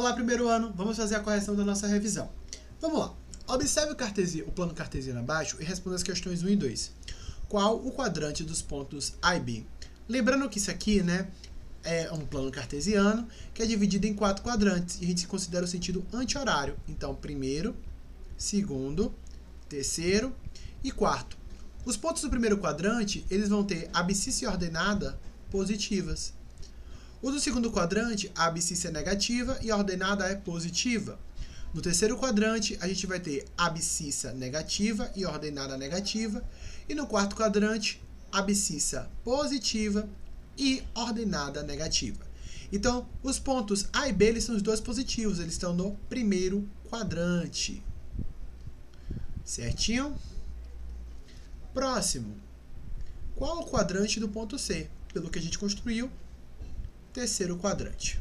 Olá, primeiro ano, vamos fazer a correção da nossa revisão. Vamos lá. Observe o plano cartesiano abaixo e responda as questões 1 e 2. Qual o quadrante dos pontos A e B? Lembrando que isso aqui, é um plano cartesiano que é dividido em 4 quadrantes e a gente considera o sentido anti-horário. Então, primeiro, segundo, terceiro e quarto. Os pontos do primeiro quadrante, eles vão ter abscissa e ordenada positivas. O do segundo quadrante, a abscissa é negativa e a ordenada é positiva. No terceiro quadrante, a gente vai ter abscissa negativa e ordenada negativa. E no quarto quadrante, abscissa positiva e ordenada negativa. Então, os pontos A e B eles são os dois positivos, eles estão no primeiro quadrante. Certinho? Próximo. Qual o quadrante do ponto C? Pelo que a gente construiu, terceiro quadrante.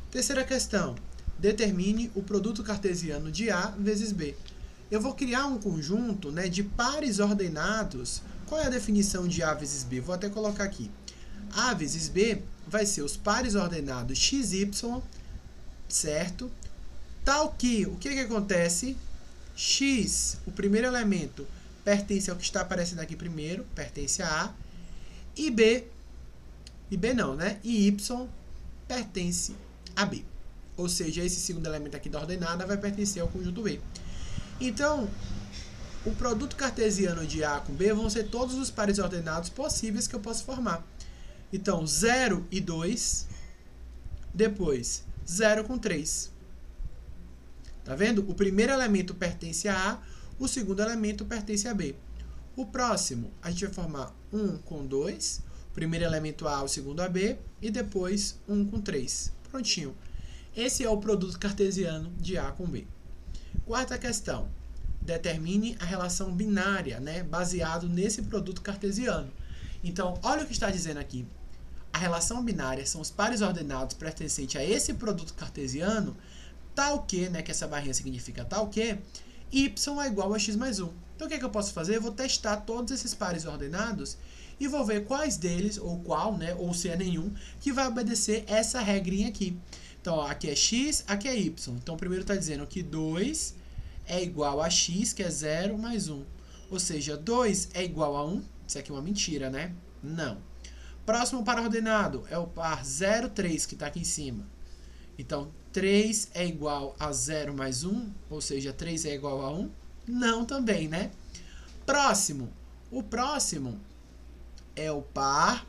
Terceira questão. Determine o produto cartesiano de A vezes B. Eu vou criar um conjunto de pares ordenados. Qual é a definição de A vezes B? Vou até colocar aqui. A vezes B vai ser os pares ordenados x, y, certo? Tal que, o que acontece? X, o primeiro elemento, pertence ao que está aparecendo aqui primeiro, pertence a A. E B não, E Y pertence a B. Ou seja, esse segundo elemento aqui da ordenada vai pertencer ao conjunto B. Então, o produto cartesiano de A com B vão ser todos os pares ordenados possíveis que eu posso formar. Então, 0 e 2, depois 0 com 3. Tá vendo? O primeiro elemento pertence a A, o segundo elemento pertence a B. O próximo, a gente vai formar 1 com 2, o primeiro elemento A, o segundo a B, e depois 1 com 3. Prontinho. Esse é o produto cartesiano de A com B. Quarta questão. Determine a relação binária, baseado nesse produto cartesiano. Então, olha o que está dizendo aqui. A relação binária são os pares ordenados pertencentes a esse produto cartesiano, tal que, que essa barrinha significa tal que, y é igual a x mais 1. Então, o que eu posso fazer? Eu vou testar todos esses pares ordenados e vou ver quais deles, ou qual, ou se é nenhum, que vai obedecer essa regrinha aqui. Então, aqui é x, aqui é y. Então, primeiro está dizendo que 2 é igual a x, que é 0 mais 1. Ou seja, 2 é igual a 1. Isso aqui é uma mentira, Não. Próximo par ordenado é o par 0, 3, que está aqui em cima. Então, 3 é igual a 0 mais 1, ou seja, 3 é igual a 1. Não também, Próximo. O próximo é o par,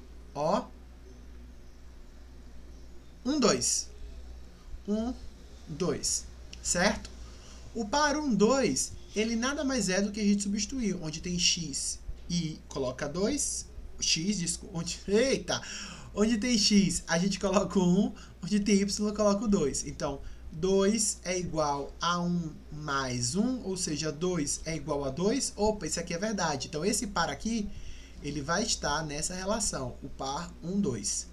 1, 2. 1, 2. Certo? O par 1, 2, ele nada mais é do que a gente substituir. Onde tem x e coloca 2. Onde tem x, a gente coloca 1. Onde tem y, coloca o 2. Então, 2 é igual a 1 mais 1, ou seja, 2 é igual a 2. Opa, isso aqui é verdade. Então, esse par aqui, ele vai estar nessa relação, o par 1, 2.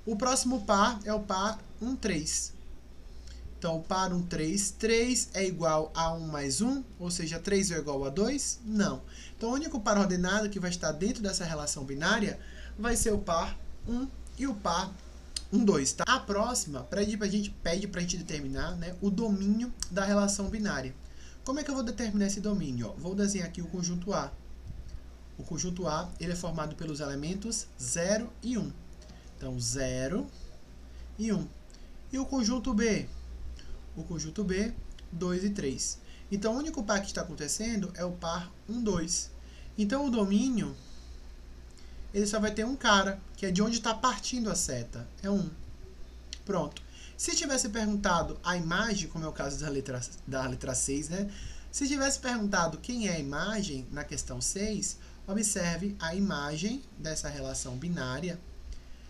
O próximo par é o par 1, 3. Então, o par 1, 3, 3 é igual a 1 mais 1, ou seja, 3 é igual a 2? Não. Então, o único par ordenado que vai estar dentro dessa relação binária vai ser o par 1 e o par 1, 2, tá? A próxima pede pra gente determinar o domínio da relação binária. Como é que eu vou determinar esse domínio? Vou desenhar aqui o conjunto A. O conjunto A ele é formado pelos elementos 0 e 1. Então, 0 e 1. E o conjunto B? O conjunto B, 2 e 3. Então, o único par que está acontecendo é o par 1, 2. Então, o domínio ele só vai ter um cara, que é de onde está partindo a seta. É 1. Pronto. Se tivesse perguntado a imagem, como é o caso da letra 6, Se tivesse perguntado quem é a imagem na questão 6, observe a imagem dessa relação binária.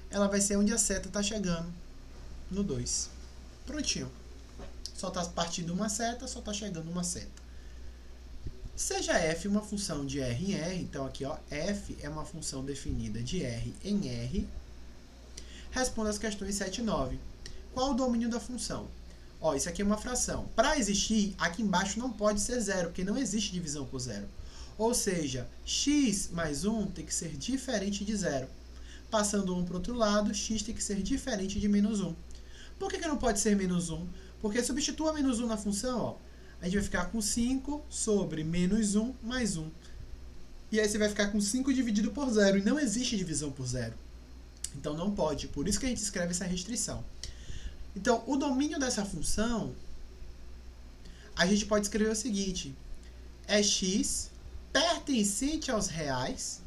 Ela vai ser onde a seta está chegando, no 2. Prontinho. Só está partindo uma seta, só está chegando uma seta. Seja f uma função de R em R, então aqui f é uma função definida de R em R. Responda as questões 7 e 9. Qual o domínio da função? Isso aqui é uma fração. Para existir, aqui embaixo não pode ser 0, porque não existe divisão por 0. Ou seja, x mais 1 tem que ser diferente de 0. Passando 1 para o outro lado, x tem que ser diferente de menos 1. Por que não pode ser menos 1? Porque substitua menos 1 na função, ó. A gente vai ficar com 5 sobre menos 1 mais 1. E aí você vai ficar com 5 dividido por 0. E não existe divisão por 0. Então não pode. Por isso que a gente escreve essa restrição. Então, o domínio dessa função, a gente pode escrever o seguinte. É x pertencente aos reais,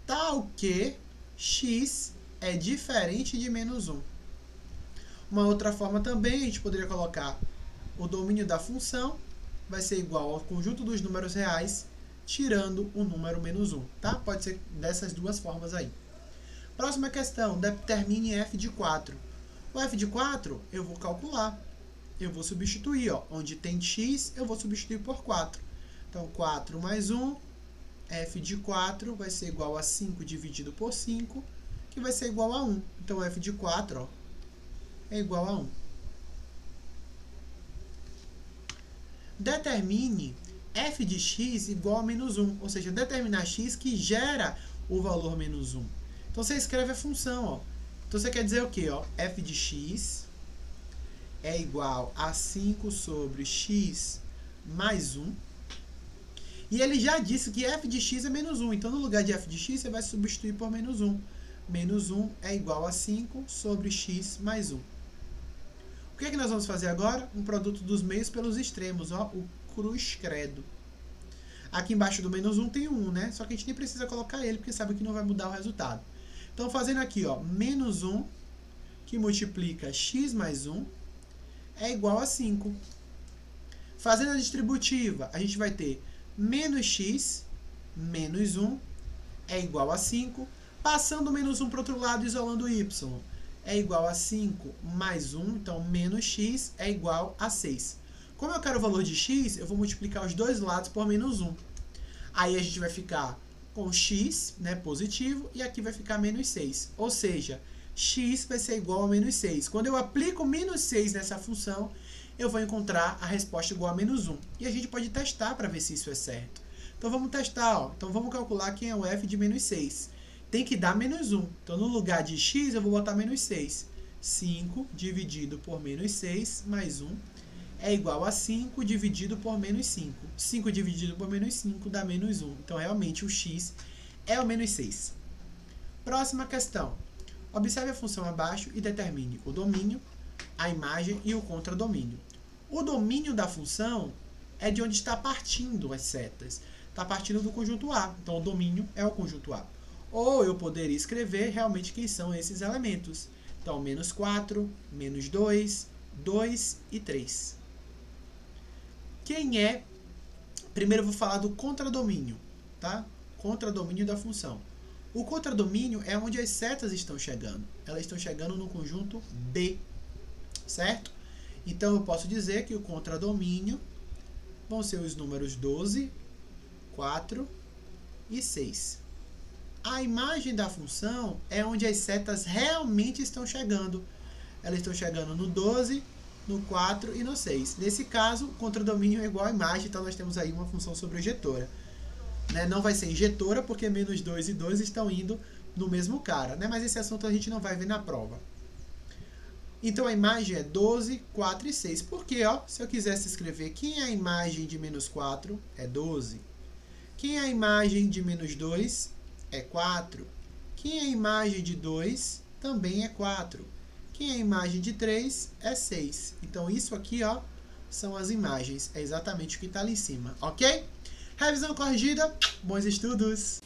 tal que x é diferente de menos 1. Uma outra forma também, a gente poderia colocar o domínio da função vai ser igual ao conjunto dos números reais, tirando o número menos 1. Tá? Pode ser dessas duas formas aí. Próxima questão, determine f de 4. O f de 4 eu vou calcular. Eu vou substituir, ó, onde tem x, eu vou substituir por 4. Então, 4 mais 1, f de 4 vai ser igual a 5 dividido por 5, que vai ser igual a 1. Então, f de 4, ó, é igual a 1. Determine f de x igual a menos 1, ou seja, determinar x que gera o valor menos 1. Então, você escreve a função, ó. Então, você quer dizer o quê? Ó? F de x é igual a 5 sobre x mais 1. E ele já disse que f de x é menos 1. Então, no lugar de f de x, você vai substituir por menos 1. Menos 1 é igual a 5 sobre x mais 1. O que é que nós vamos fazer agora? Um produto dos meios pelos extremos, ó, o cruz credo. Aqui embaixo do menos 1 tem 1, né? Só que a gente nem precisa colocar ele, porque sabe que não vai mudar o resultado. Então, fazendo aqui, ó, menos 1, que multiplica x mais 1, é igual a 5. Fazendo a distributiva, a gente vai ter menos x, menos 1, é igual a 5. Passando o menos 1 para o outro lado, isolando o y, é igual a 5 mais 1. Então, menos x é igual a 6. Como eu quero o valor de x, eu vou multiplicar os dois lados por menos 1. Aí, a gente vai ficar com x, né, positivo, e aqui vai ficar menos 6. Ou seja, x vai ser igual a menos 6. Quando eu aplico menos 6 nessa função, eu vou encontrar a resposta igual a menos 1. E a gente pode testar para ver se isso é certo. Então, vamos testar. Ó. Então, vamos calcular quem é o f de menos 6. Tem que dar menos 1. Então, no lugar de x, eu vou botar menos 6. 5 dividido por menos 6 mais 1 é igual a 5 dividido por menos 5. 5 dividido por menos 5 dá menos 1. Então, realmente, o x é o menos 6. Próxima questão. Observe a função abaixo e determine o domínio, a imagem e o contradomínio. O domínio da função é de onde está partindo as setas. Está partindo do conjunto A. Então, o domínio é o conjunto A. Ou eu poderia escrever realmente quem são esses elementos. Então, menos 4, menos 2, 2 e 3. Quem é... Primeiro eu vou falar do contradomínio, tá? Contradomínio da função. O contradomínio é onde as setas estão chegando. Elas estão chegando no conjunto B, certo? Então, eu posso dizer que o contradomínio vão ser os números 12, 4 e 6. A imagem da função é onde as setas realmente estão chegando. Elas estão chegando no 12, no 4 e no 6. Nesse caso, o contradomínio é igual à imagem, então nós temos aí uma função sobrejetora. Né? Não vai ser injetora, porque menos 2 e 2 estão indo no mesmo cara. Né? Mas esse assunto a gente não vai ver na prova. Então, a imagem é 12, 4 e 6. Porque, ó, se eu quisesse escrever quem é a imagem de menos 4, é 12. Quem é a imagem de menos 2, é 4. Quem é a imagem de 2, também é 4. Quem é a imagem de 3, é 6. Então, isso aqui, ó, são as imagens. É exatamente o que está ali em cima, ok? Revisão corrigida, bons estudos!